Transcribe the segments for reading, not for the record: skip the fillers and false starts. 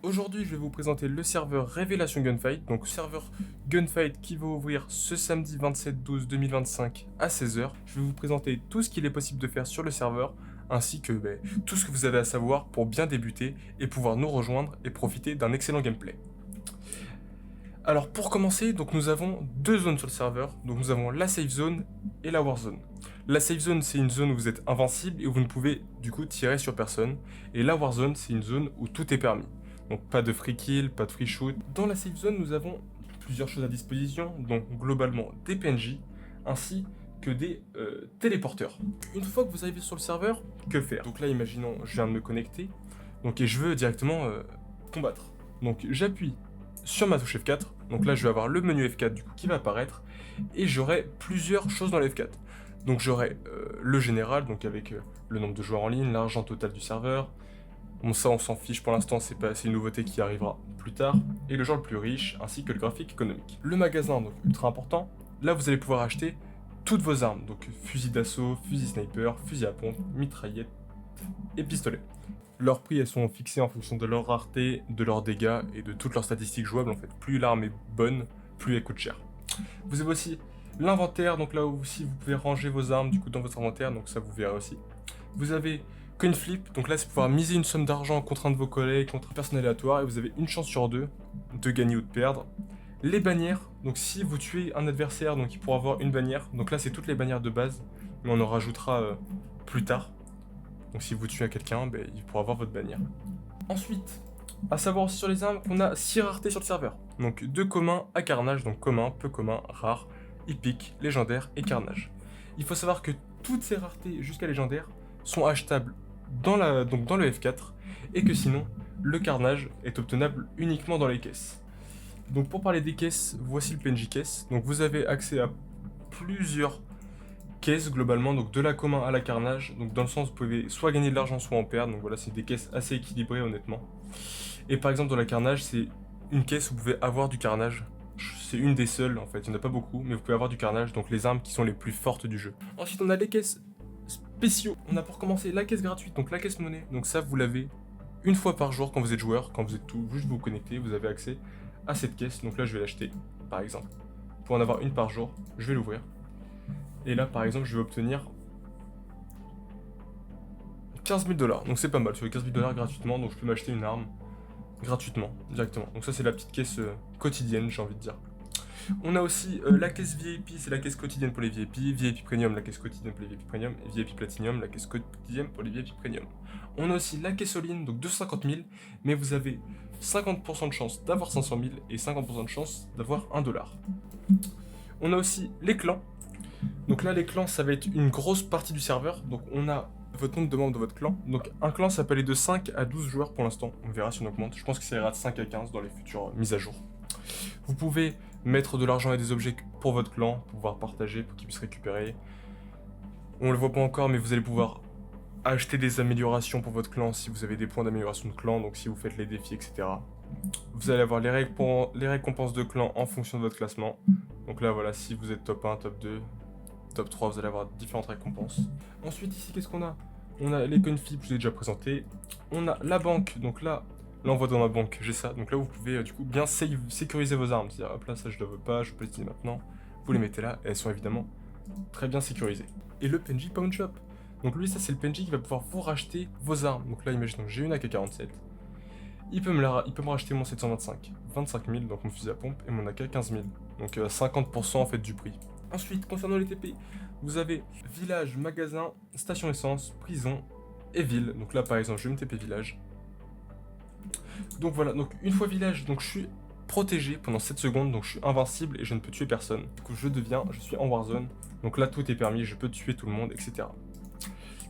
Aujourd'hui, je vais vous présenter le serveur Révélation Gunfight, donc serveur Gunfight qui va ouvrir ce samedi 27/12/2025 à 16h. Je vais vous présenter tout ce qu'il est possible de faire sur le serveur, ainsi que tout ce que vous avez à savoir pour bien débuter et pouvoir nous rejoindre et profiter d'un excellent gameplay. Alors pour commencer, donc nous avons deux zones sur le serveur, donc nous avons la safe zone et la war zone. La safe zone, c'est une zone où vous êtes invincible et où vous ne pouvez du coup tirer sur personne, et la war zone, c'est une zone où tout est permis. Donc pas de free kill, pas de free shoot. Dans la safe zone, nous avons plusieurs choses à disposition, donc globalement des PNJ, ainsi que des téléporteurs. Une fois que vous arrivez sur le serveur, que faire? Donc là, imaginons, je viens de me connecter, donc et je veux directement combattre. Donc j'appuie sur ma touche F4, donc là je vais avoir le menu F4 du coup qui va apparaître, et j'aurai plusieurs choses dans le F4. Donc j'aurai le général, donc avec le nombre de joueurs en ligne, l'argent total du serveur. Bon, ça on s'en fiche pour l'instant, c'est une nouveauté qui arrivera plus tard, et le genre le plus riche, ainsi que le graphique économique. Le magasin, donc ultra important, là vous allez pouvoir acheter toutes vos armes, donc fusil d'assaut, fusil sniper, fusil à pompe, mitraillette et pistolet. Leurs prix, elles sont fixées en fonction de leur rareté, de leurs dégâts et de toutes leurs statistiques jouables en fait. Plus l'arme est bonne, plus elle coûte cher. Vous avez aussi l'inventaire, donc là aussi vous pouvez ranger vos armes du coup dans votre inventaire, donc ça vous verrez aussi. Vous avez coin flip, donc là c'est pouvoir miser une somme d'argent contre un de vos collègues, contre une personne aléatoire, et vous avez une chance sur deux de gagner ou de perdre. Les bannières, donc si vous tuez un adversaire, donc il pourra avoir une bannière, donc là c'est toutes les bannières de base, mais on en rajoutera plus tard. Donc si vous tuez quelqu'un, il pourra avoir votre bannière. Ensuite, à savoir aussi sur les armes qu'on a 6 raretés sur le serveur. Donc de commun à carnage, donc commun, peu commun, rare, épique, légendaire et carnage. Il faut savoir que toutes ces raretés jusqu'à légendaire sont achetables dans le F4 et que sinon, le carnage est obtenable uniquement dans les caisses. Donc pour parler des caisses, voici le PNJ caisse. Donc vous avez accès à plusieurs caisses globalement, donc de la commun à la carnage, donc dans le sens vous pouvez soit gagner de l'argent soit en perdre, donc voilà, c'est des caisses assez équilibrées honnêtement. Et par exemple dans la carnage, c'est une caisse où vous pouvez avoir du carnage, c'est une des seules en fait, il n'y en a pas beaucoup, mais vous pouvez avoir du carnage, donc les armes qui sont les plus fortes du jeu. Ensuite on a les caisses spéciaux, on a pour commencer la caisse gratuite, donc la caisse monnaie, donc ça vous l'avez une fois par jour quand vous êtes joueur, quand vous êtes tout, juste vous connectez, vous avez accès à cette caisse, donc là je vais l'acheter par exemple. Pour en avoir une par jour, je vais l'ouvrir. Et là, par exemple, je vais obtenir 15 000 $. Donc c'est pas mal, sur les 15 000 $ gratuitement, donc je peux m'acheter une arme gratuitement, directement. Donc ça, c'est la petite caisse quotidienne, j'ai envie de dire. On a aussi la caisse VIP, c'est la caisse quotidienne pour les VIP, VIP Premium, la caisse quotidienne pour les VIP Premium, et VIP Platinum, la caisse quotidienne pour les VIP Premium. On a aussi la caisse all-in, donc 250 000, mais vous avez 50% de chance d'avoir 500 000 et 50% de chance d'avoir 1 $. On a aussi les clans. Donc là, les clans, ça va être une grosse partie du serveur. Donc on a votre nombre de membres de votre clan. Donc un clan, ça peut aller de 5 à 12 joueurs pour l'instant. On verra si on augmente. Je pense que ça ira de 5 à 15 dans les futures mises à jour. Vous pouvez mettre de l'argent et des objets pour votre clan, pour pouvoir partager, pour qu'ils puissent récupérer. On le voit pas encore, mais vous allez pouvoir acheter des améliorations pour votre clan si vous avez des points d'amélioration de clan, donc si vous faites les défis, etc. Vous allez avoir les récompenses de clan en fonction de votre classement. Donc là, voilà, si vous êtes top 1, top 2, top 3, vous allez avoir différentes récompenses. Ensuite, ici, qu'est-ce qu'on a? On a les coin flip, je vous ai déjà présenté. On a la banque, donc là on voit dans ma banque, j'ai ça. Donc là, vous pouvez du coup bien sécuriser vos armes. C'est-à-dire, hop là, ça je ne veux pas, je peux les utiliser maintenant. Vous les mettez là, et elles sont évidemment très bien sécurisées. Et le PNJ Pawn Shop. Donc lui, ça c'est le PNJ qui va pouvoir vous racheter vos armes. Donc là, imaginons, j'ai une AK-47. Il peut me racheter mon 725, 25 000, donc mon fusil à pompe, et mon AK 15 000. Donc 50% en fait du prix. Ensuite, concernant les TP, vous avez village, magasin, station essence, prison et ville. Donc là, par exemple, je vais me TP village. Donc voilà, donc une fois village, donc je suis protégé pendant 7 secondes, donc je suis invincible et je ne peux tuer personne. Du coup, je suis en warzone. Donc là, tout est permis, je peux tuer tout le monde, etc.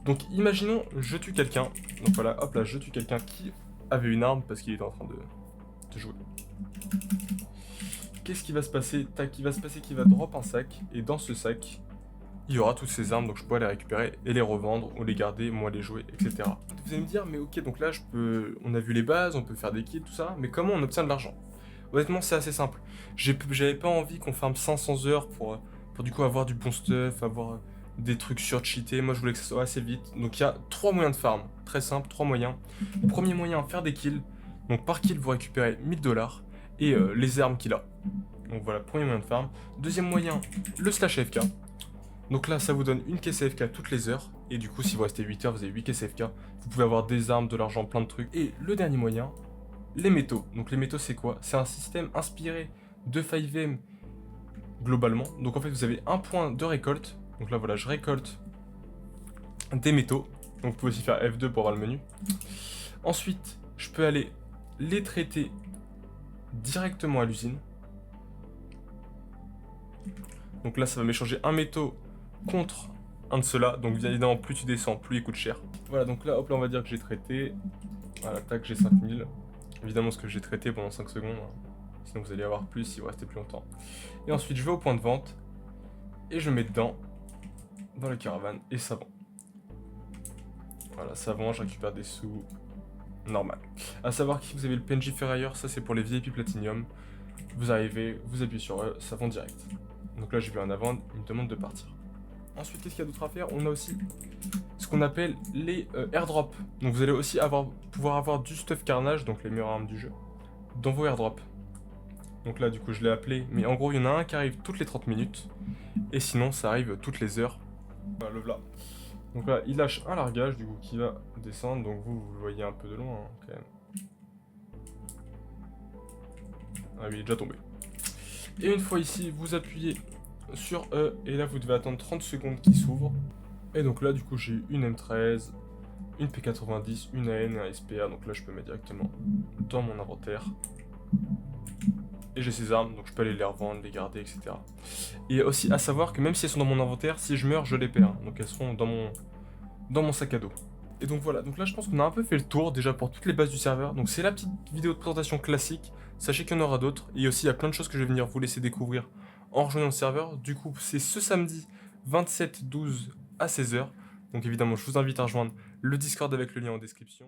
Donc imaginons, je tue quelqu'un. Donc voilà, hop là, je tue quelqu'un qui avait une arme parce qu'il était en train de jouer. Qu'est-ce qui va se passer? Tac, il va se passer qu'il va drop un sac, et dans ce sac, il y aura toutes ces armes, donc je pourrais les récupérer et les revendre, ou les garder, moi les jouer, etc. Vous allez me dire, mais ok, donc là, on a vu les bases, on peut faire des kits, tout ça, mais comment on obtient de l'argent? Honnêtement, c'est assez simple. J'avais pas envie qu'on farme 500 heures pour du coup avoir du bon stuff, avoir des trucs surcheatés. Moi, je voulais que ça soit assez vite. Donc, il y a 3 moyens de farm. Très simple, 3 moyens. Premier moyen, faire des kills. Donc par kill, vous récupérez 1000$ et les armes qu'il a. Donc voilà, premier moyen de farm. Deuxième moyen, le slash AFK. Donc là, ça vous donne une caisse AFK toutes les heures. Et du coup, si vous restez 8 heures, vous avez 8 caisses AFK. Vous pouvez avoir des armes, de l'argent, plein de trucs. Et le dernier moyen, les métaux. Donc les métaux, c'est quoi? C'est un système inspiré de 5M globalement. Donc en fait, vous avez un point de récolte. Donc là, voilà, je récolte des métaux. Donc vous pouvez aussi faire F2 pour avoir le menu. Ensuite, je peux aller les traiter directement à l'usine. Donc là, ça va m'échanger un métaux contre un de ceux-là. Donc bien évidemment, plus tu descends, plus il coûte cher. Voilà, donc là, hop là, on va dire que j'ai traité. Voilà, tac, j'ai 5000. Évidemment, ce que j'ai traité pendant 5 secondes. Sinon, vous allez avoir plus si vous restez plus longtemps. Et ensuite, je vais au point de vente. Et je mets dedans, dans la caravane, et ça vend. Voilà, ça vend, je récupère des sous. Normal. À savoir que si vous avez le PNJ Ferrailleur, ça c'est pour les VIP Platinum. Vous arrivez, vous appuyez sur eux, ça vend direct. Donc là, j'ai vu un avant, il me demande de partir. Ensuite, qu'est-ce qu'il y a d'autre à faire? On a aussi ce qu'on appelle les airdrops. Donc vous allez aussi pouvoir avoir du stuff carnage, donc les meilleures armes du jeu, dans vos airdrops. Donc là, du coup, je l'ai appelé, mais en gros, il y en a un qui arrive toutes les 30 minutes, et sinon, ça arrive toutes les heures. Voilà, le voilà. Donc là, il lâche un largage, du coup, qui va descendre, donc vous le voyez un peu de loin, hein, quand même. Ah oui, il est déjà tombé. Et une fois ici, vous appuyez sur E, et là, vous devez attendre 30 secondes qu'il s'ouvre. Et donc là, du coup, j'ai une M13, une P90, une AN, un SPA, donc là, je peux mettre directement dans mon inventaire. Et j'ai ces armes, donc je peux aller les revendre, les garder, etc. Et aussi à savoir que même si elles sont dans mon inventaire, si je meurs, je les perds. Donc elles seront dans mon sac à dos. Et donc voilà, donc là je pense qu'on a un peu fait le tour déjà pour toutes les bases du serveur. Donc c'est la petite vidéo de présentation classique. Sachez qu'il y en aura d'autres. Et aussi il y a plein de choses que je vais venir vous laisser découvrir en rejoignant le serveur. Du coup c'est ce samedi 27/12 à 16 h. Donc évidemment je vous invite à rejoindre le Discord avec le lien en description.